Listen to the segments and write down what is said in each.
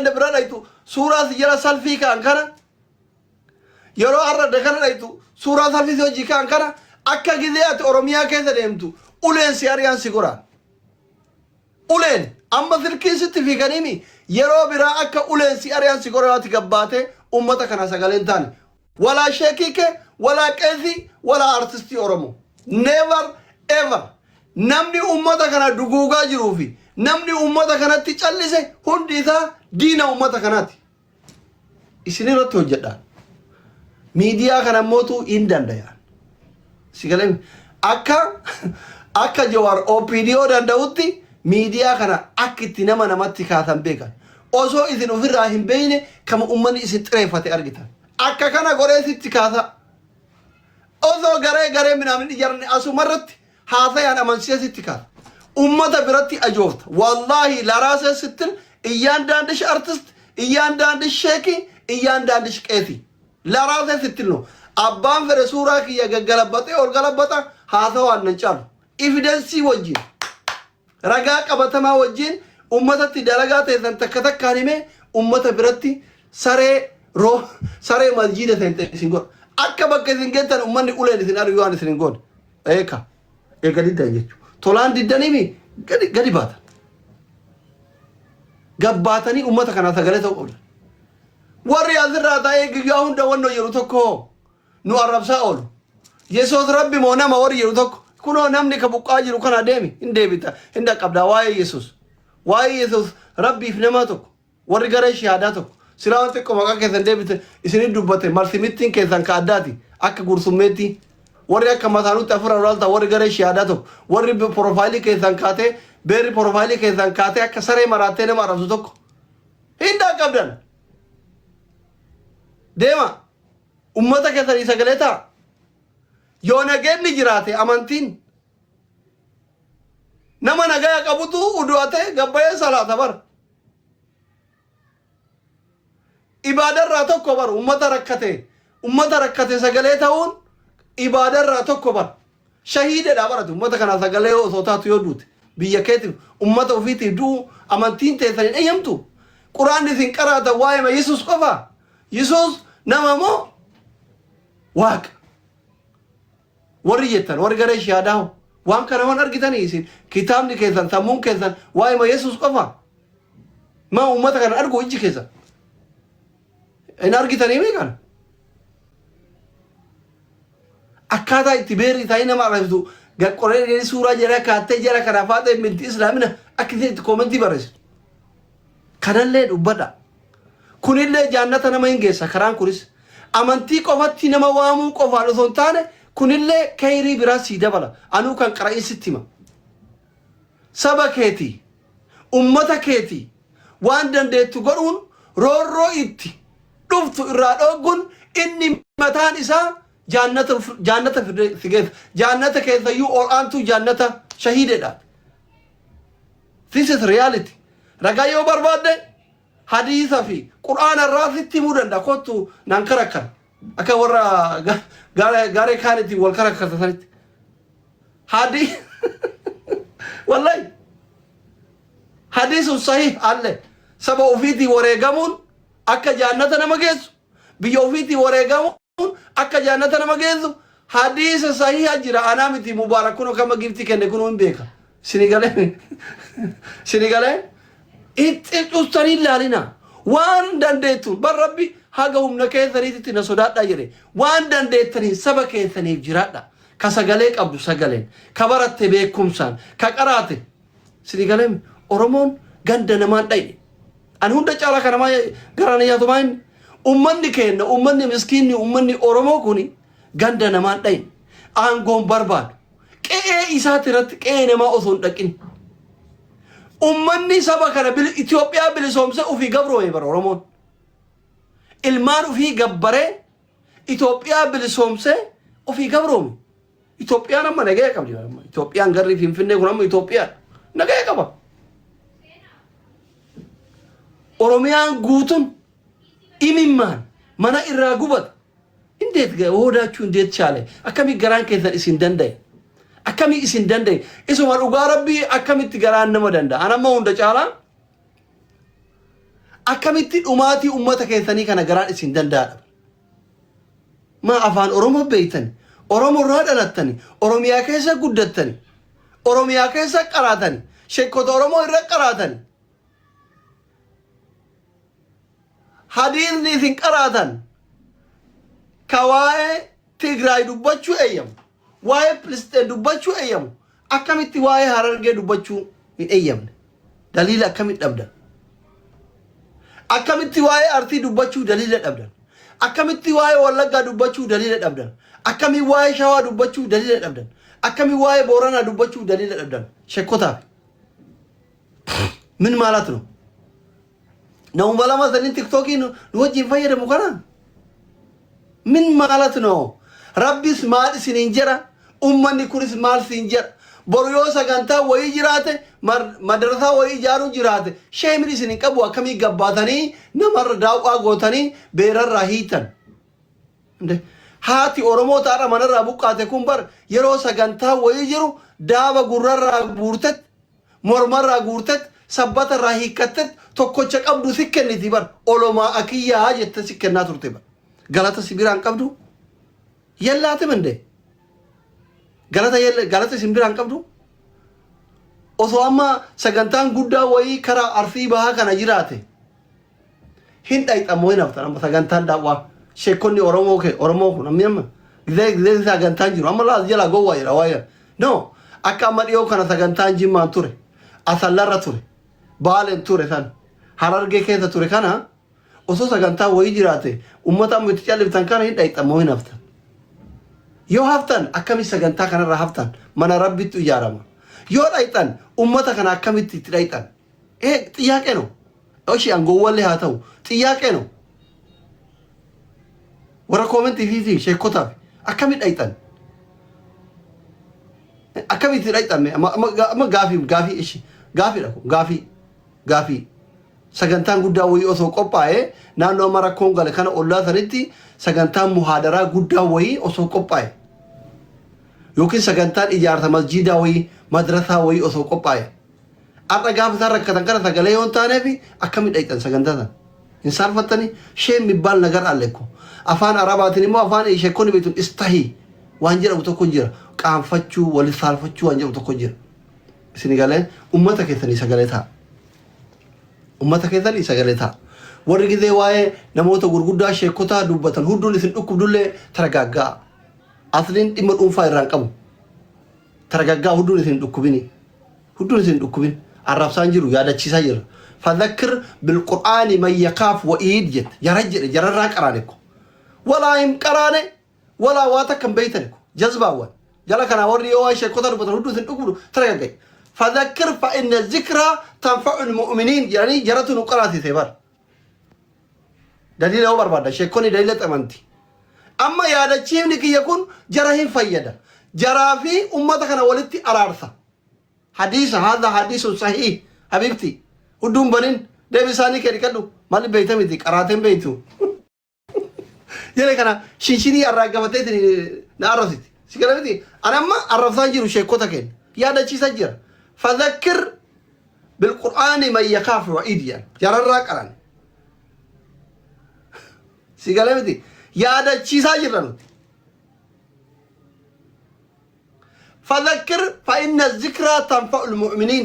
ganda bira dhaytu suuraa si jala salfii kaan kana yeroo arra dakana dhaytu suuraa salfii si hojii kaan kana akka gizee ati Oromiyaa keessa deemtu uleen si ariyaan si goraa uleen amma silkii sitti fiiganiimi yeroo biraa akka uleen si ariyaan si goraa ati gabbaate ummata kana sagaleen taane walaa sheekii kee walaa qeesii walaa artistii Oromoo never ever namni ummata kana duguugaa jiruu fi namni ummata kanatti callise hundi isaa diina ummata kanaati isinirratti hojjedhaan miidiyaa kana mootuu hin danda'an sigaleen akka Jawaar OPDO danda'utti miidiyaa kana akka itti namatti kaasan beekan osoo isin ofirraa hin beeyne kama ummanni isin xireeffate argitan akka kana goreesitti kaasa osoo garee minaamin ijarne asumarratti haasayaan amansiisitti kaasa ummata biratti ajoofta wallahi laraasee sittin iyyaan daandish artist iyyaan daandish sheeki iyyaan daandish qeesi laraasee sittin no abbaan fere suuraa kiyya gaggalabbate ol galabbata haasawaan nan caalu evidensii wajjin ragaa qabatamaa wajjin ummatatti dalagaa teessan takka takkaan himee ummata biratti saree masjiida teente isin godha akka bakka isin geettan ummanni uleen isin ari'u waan isin hin goone eega diddan jechuudha tolaan diddaniimi gadi baatan gabbaatanii ummata kana sagalee ta'uu qabda warri asirraa taa'ee guyyaa hunda wannoo jedhu tokko nu arrabsaa oolu yesoos rabbi moo nama warri jedhu tokko kunoo namni ka buqqaa jiru kana deemi hin deebita hin dhaqqabdaa waa'ee yesuus rabbiif nama tokko warri garee shahaadaa tokko silaa waan xiqqoo maqaa keessan deebite isinii dubbate marsimittiin keessan ka addaati akka gursummeetti warri akka mataanutti afura ulaalta warri garee shahaadaa tokko warri profaayilii keessan kaatee beerri profaayilii keessan kaatee akka saree maraattee nama arrabsu tokko hin dhaqqabdan deema ummata keessanii sagalee ta'a yoo nageenni jiraate amantiin nama nagaya qabutu udu'ate gabbayee salaata bar ibaadarraa tokko bar ummata rakkate sagalee ta'uun ibaadarraa tokko bar shahiidedha baratu ummata kana sagalee osoo taatu yoo duute biyya keetiif ummata ofiitiif du'u amantiin teessanii eeyyamtu quraan isin qaraata waa'ee Yesuus qofa Yesuus nama moo waaqa warri jettan warri garee shahaadaa waan kana waan argitanii isin kitaabni keessan sammuun keessan waa'ee Yesuus qofa maa ummata kana argu ijji keessan hin argitanii meeqan akkaataa itti beerri taa'ii nama arrabsitu gaqqoree suuraa jala kaattee jala kana faata minti islaamina akkasii itti koomentii barreessitu kanallee dubbadha kunillee jaannata nama hin geessa karaan kunis amantii qofatti nama waamuu qofaan osoo hin taane kunillee kayrii biraa sii dabala anuu kan qara'isitti hima saba keetii ummata keetii waan dandeettu godhuun roorroo itti dhuftu irraa dhooguun inni mataan isaa jannata figeessa jannata keessayyuu ol'aantu jannata shahiidedha this is reality ragaa yoo barbaadde hadiisa fi qur'aana irraa sitti himuu danda'a kottu nan karakkan akka warra gaaree kaanitti wal karakkartatanitti wallahi hadiisun sahih alle saba ofiitii wareegamuun akka jannata nama geessu biyya ofiitii wareegamuun akka jannata nama geessu hadiisa sahiha jira anaa miti mubaarak kunoo kama giftii kenne kunoo hin beeka sinigalee itti custanii ilaalina waan dandeettu bar rabbi haga humna keessaniitti na sodaadha jedhe waan dandeettanii saba keessaniif jiraadha ka sagalee qabdu sagaleen ka baratte beekumsaan ka qaraate sinigalee Oromoon ganda namaan dhayne an hunda caala kana maa garana yaatumaan ummanni kenna ummanni miskiinni ummanni Oromoo kuni ganda namaan dhayne aangoon barbaadu qe'ee isaati irratti qe'ee namaa osoo hin dhaqin ummanni saba kana Itoophiyaa bilisoomse ufii gabroome bara Oromoon ilmaan ufii gabbaree Itoophiyaa bilisoomse ufii gabroome Itoophiyaan amma nagaya qabdi Itoophiyaan garri Finfinnee kun amma Itoophiyaan nagaya qaba Oromiyaan guutun imimmaan mana irraa gubata indeet hoodaachuu indeet chaale akkamii garaan keessan isin danda'e akkamii isin danda'e isuma dhugaa rabbii akkamitti garaan nama danda'a anamma hunda caalaa akkamitti dhumaatii ummata keessanii kana garaan isin danda'a ma afaan oromoo beeytan oromoo irraa dhalattani oromiyaa keessa guddattani oromiyaa keessa qaraatani sheekota oromoo irra qaraatani hadiisni isin qaraatan ka waa'ee tigraay dubbachuu eeyyamu waa'ee filisxeen dubbachuu eeyyamu akkamitti waa'ee harargee dubbachuu hin eeyyamne daliila akkamitti dhabdan akkamitti waa'ee artii dubbachuu daliila dhabdan akkamitti waa'ee wallaggaa dubbachuu daliila dhabdan akkamitti waa'ee shawaa dubbachuu daliila dhabdan akkamitti waa'ee booranaa dubbachuu daliila dhabdan shekkotaaf min ማለት ነው ነው ባላማ ዘኒን ቲክቶክ ነው ወጅን ፈየደሙ ከና ምን ማለት ነው ረቢስ ማል ሲንጀራ ኡመኒ ኩሪስ ማል ሲንጀራ ቦሪዮ ሰጋንታ ወይ ጅራተ መድረሳ ወይ ጃሩ ጅራተ ሸምሪ ሲንቀቡ አከሚ ገባተኒ ነመር ዳውቃ ጎተኒ ቤረራ ሂተን እንደ ሃቲ ኦሮሞ ታራ መነራ ቡቃተ ኩምበር የሮ ሰጋንታ ወይ ጅሩ ዳባ ጉረራ ጉርተት ሞርመራ ጉርተት ሰበተ ራሂ ከተት tokkocha qabdu sikkenniti bar oloma akiyya jette sikkenna turte bar galata sibiran qabdu yellatim inde galata sibiran qabdu oso amma sagantaan guddaa wayi kara arfi baha kana jiraate hinda itamoy naftar amma sagantaan dawa shekonni oromo ku namiyama gide sagantaan jiru amma la jala go wayra waya no akka amma diyo kana sagantaan jimman ture asallarra ture baalen ture san harargee keessa ture kana osoo sagantaa wayii jiraate ummata amma itti calliftan kana hin dhayxamoo hin haftan yoo haftan akkami sagantaa kanarra haftan mana rabbitti ijaarama yoo dhayxan ummata kana akkamitti itti dhayxan xiyyaaqee no oshi angoowwallee haa ta'u xiyyaaqee no warra koomentii fi sheekotaaf akkami dhayxan akkamitti dhayxan amma gaafii ishi gaafiidha gaafii sagantaan guddaa wayii osoo qophaa'e naannoo mara koongale kana ollaa sanitti sagantaan muhaadaraa guddaa wayii osoo qophaa'e yookiin sagantaan ijaarsa masjiidaa wayii madrasaa wayii osoo qophaa'e arra gaafa isaan rakkatan kana sagalee yoon taaneef akkami dhayxan sagantaa sana hin saarfattani sheen mibbaal nagar alleekko afaan arabaatiin immoo afaan sheekonni beektuun istahii waan jedhamu tokko jira qaanfachuu wali saalfachuu waan jedhamu tokko jira isin galee ummata keessanii sagalee ta'a ummata keessanii sagalee ta'a warri gizee waa'ee namoota gurguddaa sheekotaa dubbatan hunduun isin dhukkubdullee taragaggaa asliin dhimma dhuunfaa irraan qabu taragaggaa hunduun isin dhukkubin arrabsaan jiru yaadachiisaa jira fadhakkir bilqur'aani man yakaaf wa'iid jette jararraa qaraanekko walaa hin qaraane walaa waa takkan beeytanekko jazbaawwan jala kanaa warri yoo waa'ee sheekotaa dubbatan hunduun isin dhukkubdu taragaggai فذكر فإن الذكرى تنفع المؤمنين يعني جرت نقراتي ثبر دليل هو بربادة شيكوني دليل أمانتي أما يا هذا الشيء نكى يكون جراهين فيدا جرافي أمتك أنا ولدتي أرارثة حديث هذا حديث صحيح حبيبتي ودوم بنين ده بساني كذي كذو مالي بيته ميتك أراتين بيتو يلا كنا شيشيني أراجعتي تني نارثتي سكرتي أنا ما أرثان جرو شيكوتا كين يا هذا الشيء سجّر فذكر بالقرآن من يخاف وعيديا جرى الراكران سيقالي يا دا تشيسا جران فذكر فإن الذكرى تنفع المؤمنين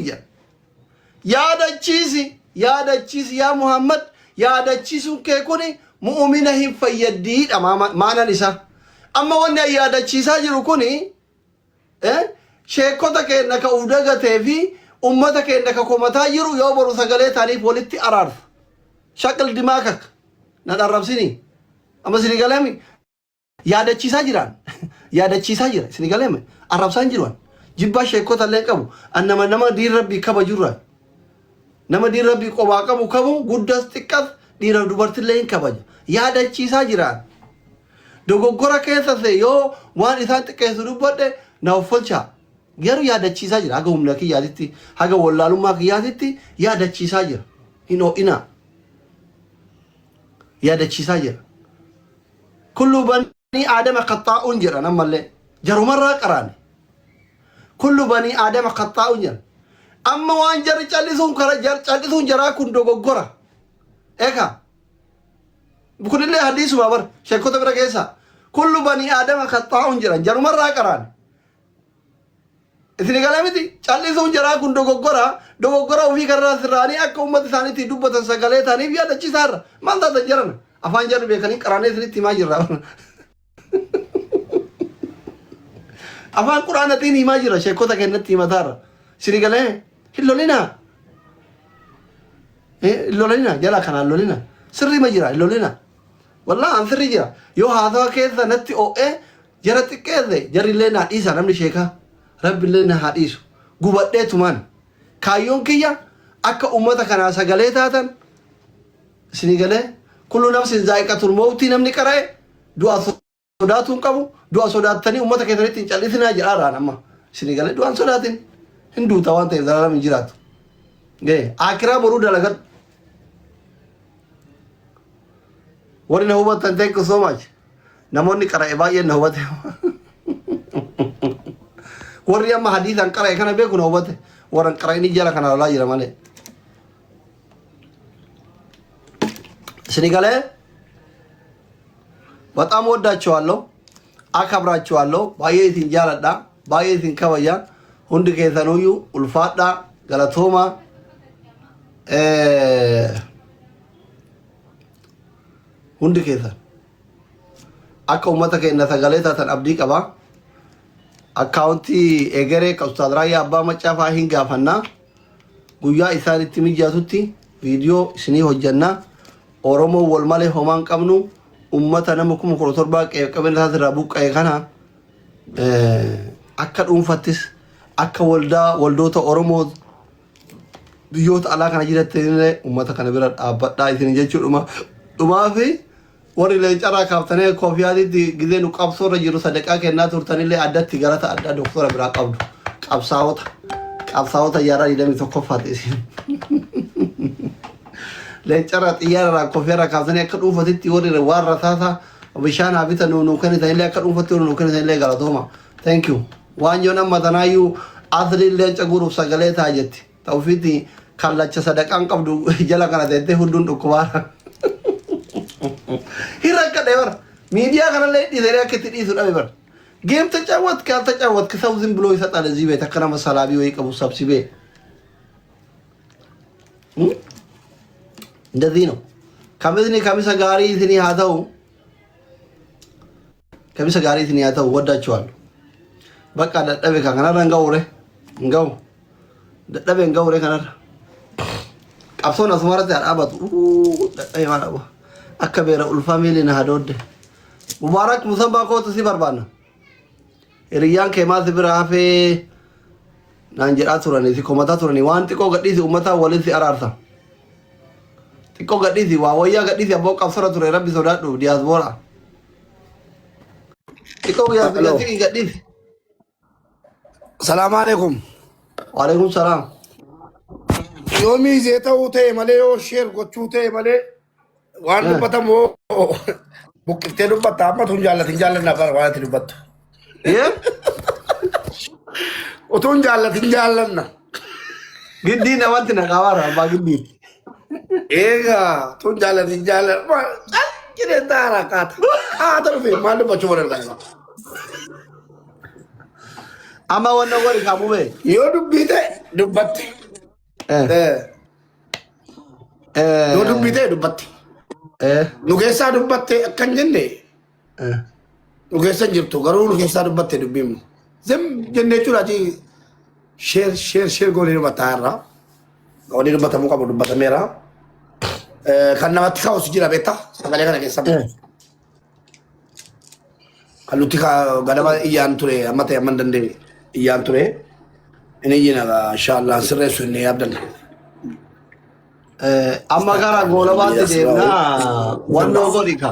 يا دا تشيسي يا محمد يا دا تشيسو كيكوني مؤمنهم فيديد معنى نساء أما وانا يا دا تشيسا جرو sheekota keenya ka ufdagatee fi ummata keenya ka komataa jiru yoo boru sagalee taaniif walitti araarsa shaqal dimaakak na dharrabsini amma sini galeemi yaadachiisaa jira sini galeemi arrabsaan jiruan jibbaa sheekota illee qabu nama diin rabbii kaba jirran nama diin rabbii qobaa qabu guddas xiqqas dhiira dubartillee hin kabaja yaadachiisaa jiraan dogoggora keessase yoo waan isaan xiqqeessu dubbadhe na uffolchaa Geru yaadachiisaa jira haga humna kiyyaatitti haga wallaalummaa kiyyaatitti yaadachiisaa jira ina yaadachiisaa jira kullu bani aadama qaxaa'uun jira namallee jarumarraa qaraane kullu bani aadama qaxaa'uun jira amma waan jarri callisuun jaraa kun dogoggora إيكا بكل اللي حديث بابر شكو تبرا كيسا كل بني آدم خطاء جرا جرو مرة كران إثني كلامتي چالي سون جرا كن دوغورا وفي كرا سراني أكا أمت ثاني تي دوبة سقالي ثاني بيا دچي سار من دا جرن أفان جر بيكني كراني ثني تيما جرا أفان قرآن تيني ما جرا شكو تكنت تيما ثار سيري كلام هلولينا هلولينا جلا كنا هلولينا سري ما جرا هلولينا والله عن سري جرا يو هذا كذا نتي أو جرت كذا جري لنا إيسا نمني شيكا رب لنا حديث قبضة تمان كايون كيا أكا أمتا كنا سقالي تاتن سنقالي كل نفس ذائقة الموت نمني كراي دعا صداتهم كابو دعا صداتني أمتا كثيرتين چاليثنا جرارا نما سنقالي دعا صداتين هندو تاوان تيزالا من جرات آكرا برو دلغت ورين هوبت thank you so much نموني كراي باين هوبت warri amma hadisan qaray kana beeku no wate waran qarayni jala kana la jira male ስኒጋለ በጣም ወዳቸዋለሁ አከብራቸዋለሁ ባየቲን ጃለዳ ባየቲን ከበያ ሁንድ ከሰኑዩ ኡልፋዳ ገለቶማ ሁንድ ከሰ አከ ኡመተ ከነ ሰገሌታ ተን አብዲ ቀባ አካውንቲ ኤገሬ ከኡስታዝ ራያ አባ መጫፋ ሂንጋፈና ጉያ ኢሳኒቲ ሚጃቱቲ ቪዲዮ ስኒ ሆጀና ኦሮሞ ወልማሌ ሆማን ቀምኑ ኡመተ ነምኩም ኮርቶርባ ቀበለ ታዝራ ቡቀ ከና አከ ዱንፈትስ አከ ወልዶተ ኦሮሞ ቢዮት አላ ከና ጅረተነ ኡመተ ከነ ብራ አባዳ ኢትን ጀቹ ዱማፊ ወሪ ለጨራ ካፍተነ ኮፊያዲ ጊዜኑ ቀብሶ ረጅሩ ሰደቃ ከና ቱርተንለ አዳት ገራታ አዳ ዶክተር ብራ ቀብዱ ቀብሳውታ ያራ ይደም ተኮፋት እሲ ለጨራ ጥያራ ኮፊራ ካፍተነ ከዱፈት ወሪ ዋራታታ ወብሻና ቢተኑ ነው ከነ ተይለ ከዱፈት ነው ከነ ተይለ ገራቶማ thank you ዋንጆና መተናዩ አስሪ ለጨጉሩ ሰገሌታ ጀቲ ተውፊቲ ካላቸ ሰደቃን ቀብዱ ጀላ ከና ተይተ ሁሉን ዱኩባራ hirakka debar media kana le dizera ketidi su dabar game ተጫወት ከሰው ዝም ብሎ ይሰጣል እዚህ ቤት ተከራ መሳላቢ ወይ ቀቡ ሰብስቤ እንደዚህ ነው ከመዝኔ ከሚሰ ጋሪ ትኒ ያተው ከሚሰ ጋሪ ትኒ ያተው ወዳቸዋል በቃ ደደበ ካና ረንጋውሬ ደደበ እንጋውሬ ካና ቀብሶና ስማረት ያራባቱ ደደበ ማራባ أكبر الفاميلي نهادود مبارك مسبا كوت سي بربانا ريان كما سبرا في نانجر اتوراني سي كومتا توراني وان تيكو غدي سي امتا ولي سي ارارسا تيكو غدي سي واويا غدي سي ابو قفرا توري ربي سودادو دياسبورا تيكو يا سي غدي السلام عليكم وعليكم السلام يومي زيتاوتي مالي او شير غوتشوتي مالي waan dubbatamu buqqiltee dubbatta amma tun jaallatin bara waan ati dubbattu utun jaallatin jaallanna giddii namatti naqawaara abbaa giddii eegaa tun jaallatin jaallanna jedhee taara kaata dhufe maal dubbachuu barbaada amma wannan wari kamume yoo dubbite dubbatte yoo dubbite dubbatte nu keessa dubbatte akkan jenne nu keessa jirtu garuu nu keessa dubbatte dubbimu zem jenne jechuudha achi sheer goonii dubbataa irraa goonii dubbatamuu qabu dubbatameera kan namatti kaa'us jira beektaa sagalee kana keessa kan nuti ganama iyyaan ture amma ta'e amma dandeenye iyyaan ture inni iyyina inshaallah sirreessu inni yaabdanna amma gara goolabaatti deemna wannoo godhika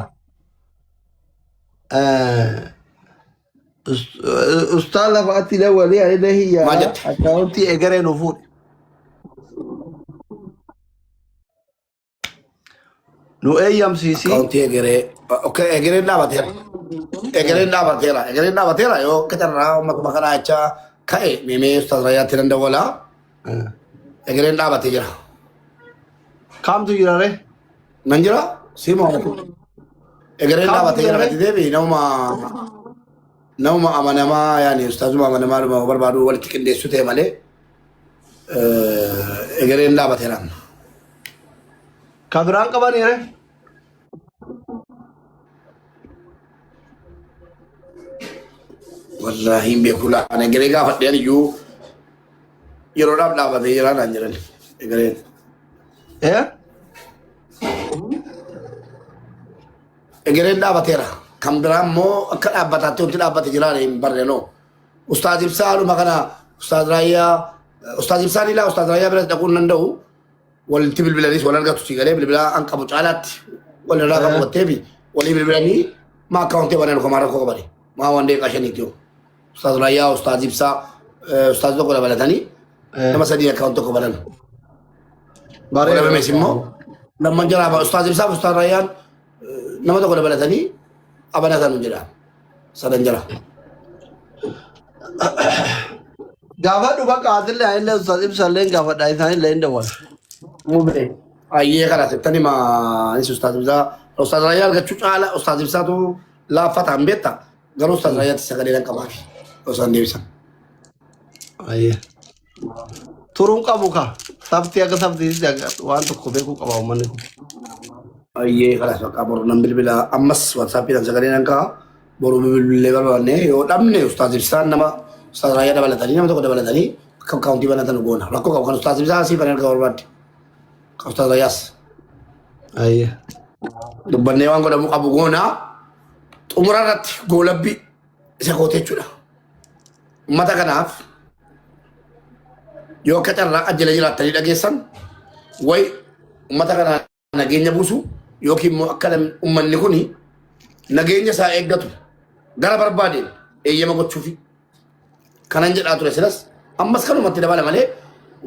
ustaan lafaatti dawwalee ani hiyyaa akkaawunti egeree nu fuudhe nu eeyyamsiisi akkaawunti egeree okay egereen dhaabateera yoo kacarraa ummatuma kanaa jecha ka'e meemee ustaas Rayyaatti nan dawwalaa egereen dhaabatee jira kamtu jirare Nanjira sima egereen dhaabatee jala gadi deebi nama amanamaa yaani ustaazuma amanamaa dhuma barbaadu walitti qindeessu ta'e malee egereen dhaabatee laamna. Kabiraan qaban yere. Wallahi hin beeku laan egeree gaafadheen iyyuu yeroodhaaf dhaabatee jira naan jedhan egereen. Egereen dhaabateera. Kan biraa immoo akka dhaabbataatti wanti dhaabbate jiraan hin barre noo. Ustaaz Ibsaanuma kana Ustaaz Raayyaa Ustaaz Ibsaan ilaa Ustaaz Raayyaa biratti dhaquu hin danda'u. Walitti bilbilaniis wal argatu si galee bilbilaa an qabu caalaatti wal irraa qabu wattee fi walii bilbilanii maa akkaawuntii banaan komaa rakkoo qabani. Maa waan deeqaa shaniiti yoo. Ustaaz Raayyaa Ustaaz Ibsaa Ustaaz tokko dabalatanii nama sadii akkaawuntii tokko banan. Baree dhabamees immoo lamman jalaa Ustaaz Ibsaa Ustaaz Raayyaan nama tokko dabalatanii abanatan jira sadan jira gaafa dhuba qaatille ayillee Ustaaz Ibsaalleen gaafa dhaayisaanillee hin dawwal mube ayyee kana settani ma is Ustaaz Ibsaa Ustaaz Raayyaa argachuu caala Ustaaz Ibsaatu laaffataan beetta garuu Ustaaz Raayyaatti sagalee nan qabaafi osoo hin deebisan ayyee turuun qabu ka sabtii akka sabtiitti waan tokko beekuu qaba uummanni kun ayyee kanas bakka boru nan bilbila ammas WhatsAppiidhaan sagalee nan ka'a boru bilbilee barbaanne yoo dhabne Ustaaz Ibsaan nama Ustaaz Raayyaa dabalatanii nama tokko dabalatanii akka akkaawuntii banatan goona rakkoo qabu kan Ustaaz Ibsaa asii banaan qabu barbaadde kan Ustaaz Raayyaas ayyee dubbannee waan godhamu qabu goona xumura irratti goolabbi isa kootee jechuudha uummata kanaaf yoo akka carraa ajjala jiraattanii dhageessan way uummata kanaa nageenya buusu yookiin immoo akka uummanni kuni nageenya isaa eeggatu gara barbaadeen eeyyama gochuufi kanan jedhaa ture silas ammas kanumatti dabala malee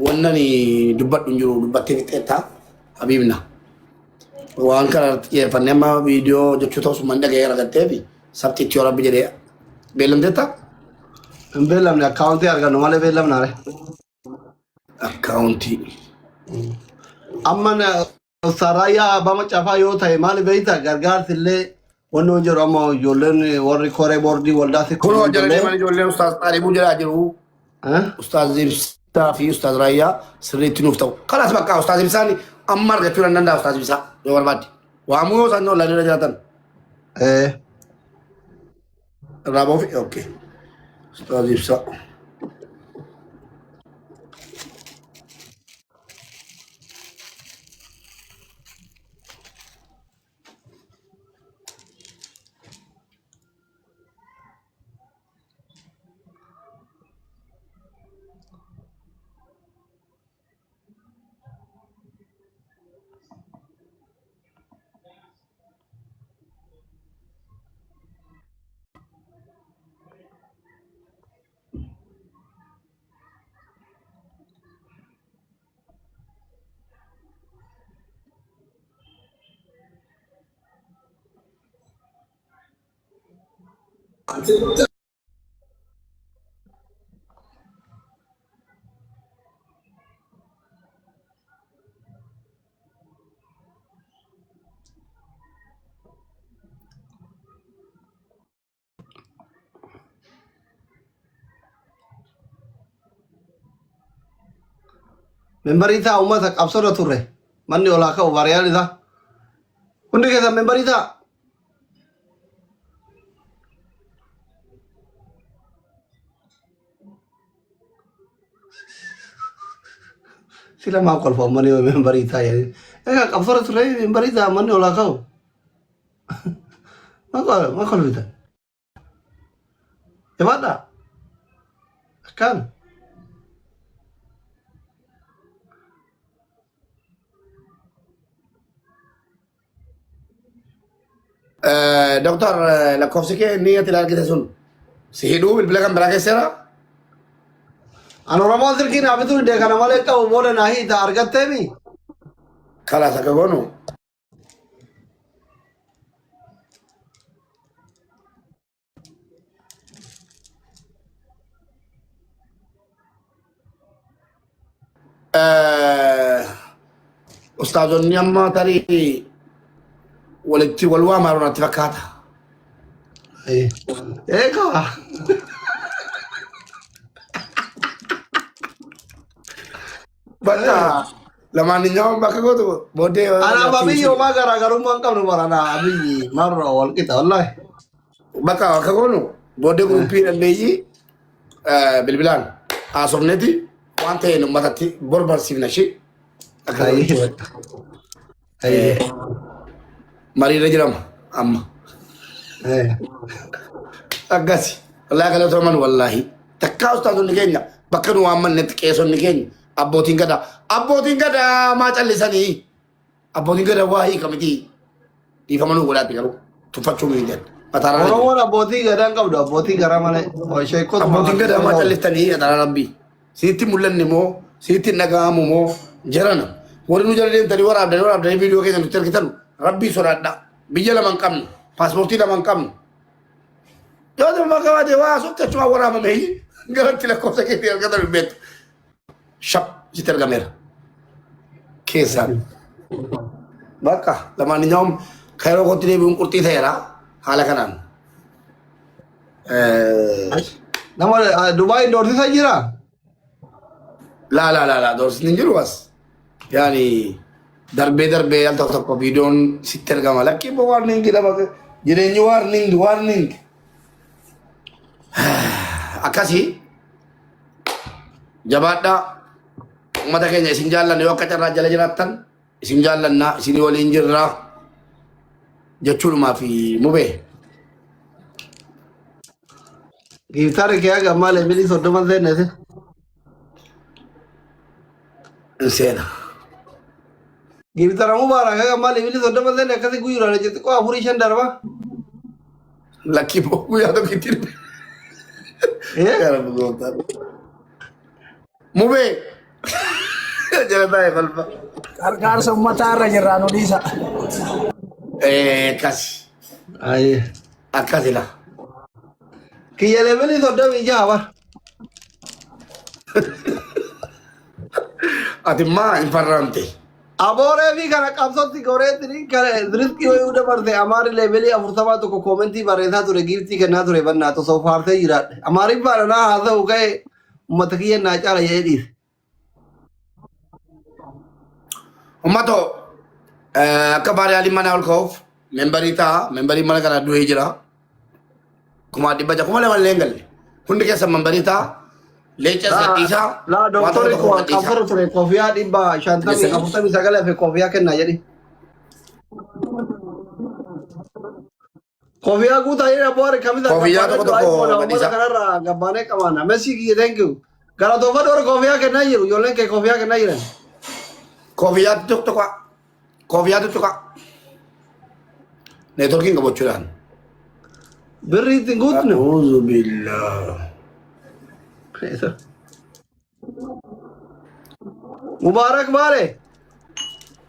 wannan dubbadhu hin jiru dubbattee fixeettaa habiibna waan kana xiyyeeffannee amma viidiyoo jechuu ta'us man dhaga'ee argattee fi sabtiitti yoo rabbi jedhee beellamteetta hin beellamne akkaawuntii argannu malee beellamnaare akkaawuntii amma Ustaaz Raayyaa bama cafaa yoo ta'e maali beeyta gargaarsillee wanni jiru amma ijoolleen warri koree boordii waldaatti kunoo jalanii ijoolleen Ustaaz Xaalibuu jedhaa jiru Ustaaz Ibsaa fi Ustaaz Raayyaa sirriitti nuuf ta'u kanaas bakka Ustaaz Ibsaan amma argachuu nan danda'a Ustaaz Ibsaa yoo barbaadde waamuu yoo isaan ollaa jiraatan irraa boofi okay Ustaaz Ibsaa membarii ta'a uummata qabsoorra turre manni olaa ka'u baariyaan isaa hundi keessan membarii ta'a sila maa kolfa uummanni membarii ta'a jedhanii egaa qabsoorra turre membarii ta'a manni olaa ka'u maa kolfitan jabaadha akkaan Doktor lakkoofsi kee inni ati argite sun si hidhuu bilbila kan biraa keesseera? An Oromoon silkii naa bituu hidhee kana malee qabu booda naa hiita argatteemi? Kalaas akka goonu. Ustaazonni amma tarii walitti wal waamaaru natti fakkaata. Eegaa. Bakka lamaaniyyuu bakka gootu booddee. Ana Abiyyi maa garaagarummaa hin qabnu barana Abiyyi marra wal qixa wallahi. Bakka akka goonu booddee guruppii dandeeyyi bilbilaan haasofneeti waan ta'een uummatatti barsiifna ishee. Mariirra jirama amma. Akkasi wallahi galatooman wallahi takkaa ustaazonni keenya bakka nu waammannetti qeessonni keenya abbootiin gadaa maa callisanii abbootiin gadaa waa hiikamiti dhiifama nu godhaatti garuu tuffachuu miidhan. Oromoon abbootii gadaa hin qabdu abbootii garaa malee. Abbootiin gadaa maa callistanii ataraa rabbii siitti mul'anne moo siitti dhaga'amu moo jarana warri nu jala deemtanii waraabdanii viidiyoo keessa nutti argitan rabbii sodaadha biyya lama hin qabnu paaspoortii lama hin qabnu. Yoo ta'u maqaa baatee waa asootti achuma waraabame garatti lakkoofsa keetti argatan hin beektu. Shap sitti argameera keessaan. Bakka lamaaniyyuu kayroo kootti deebi'uun qurxii ta'eera haala kanaan. Nama Dubaay doorsisa jira? Laa doorsisni hin jiru as. Yaani darbee al tokko viidiyoon sitti argama lakkii boo warningi lama jireenyi warning. Akkasii jabaadhaa uummata keenya isin jaallanne yoo akka carraa jala jiraattan isin jaallannaa isin waliin jirraa jechuudhumaa fi mubee. Giiftaari kee haga maal eebilii soddoma seennete? Seena. Giiftara mubaarak haga maal eebilii soddoma seenne akkasii guyyuudhaan jetti qoo 4-5 darba? Lakkii boo guyyaa tokko itti dhufe. Mubee jala taa'e falfa. Gargaarsa uummataa irra jirraa nu dhiisa. Akkasi. Aye. Akkasila. Kiyya leebilii soddomii jaha bar. Ati maa hin farraamte. Abooree fi kana qabsootti goreetti kana riskii wayii dabarte amaari leebilii 40 tokko koomentii barreessaa ture giiftii kennaa ture bannaa tosoo faarsee jiraadhe. Amaariin baadhanaa haa ta'u ka'e uummata kiyya naa caala jedhee dhiise. Uummatoo akka baariyaaliin mana ol ka'uuf membarii ta'a membariin mana kana du'ee jira. Kuma 200 hin galle hundi keessa membarii ta'a. Lecha sadisa. La doktor ko kafur ture kofiyaa 549 fi kofiyaa kenna jedhi. Kofiyaa guutaa jedha boore kamisa. Kofiyaa tokko badisa kanarra gabbaanee qabaana. Messi kiyya thank you. Gara tofa door kofiyaa kenna jiru ijoolleen kee kofiyaa kenna jiran. Kofiyaa tokko. Networking qabachuudhaan. Birrii ittiin guutne. A'uuzu billah. Mubarak Mare.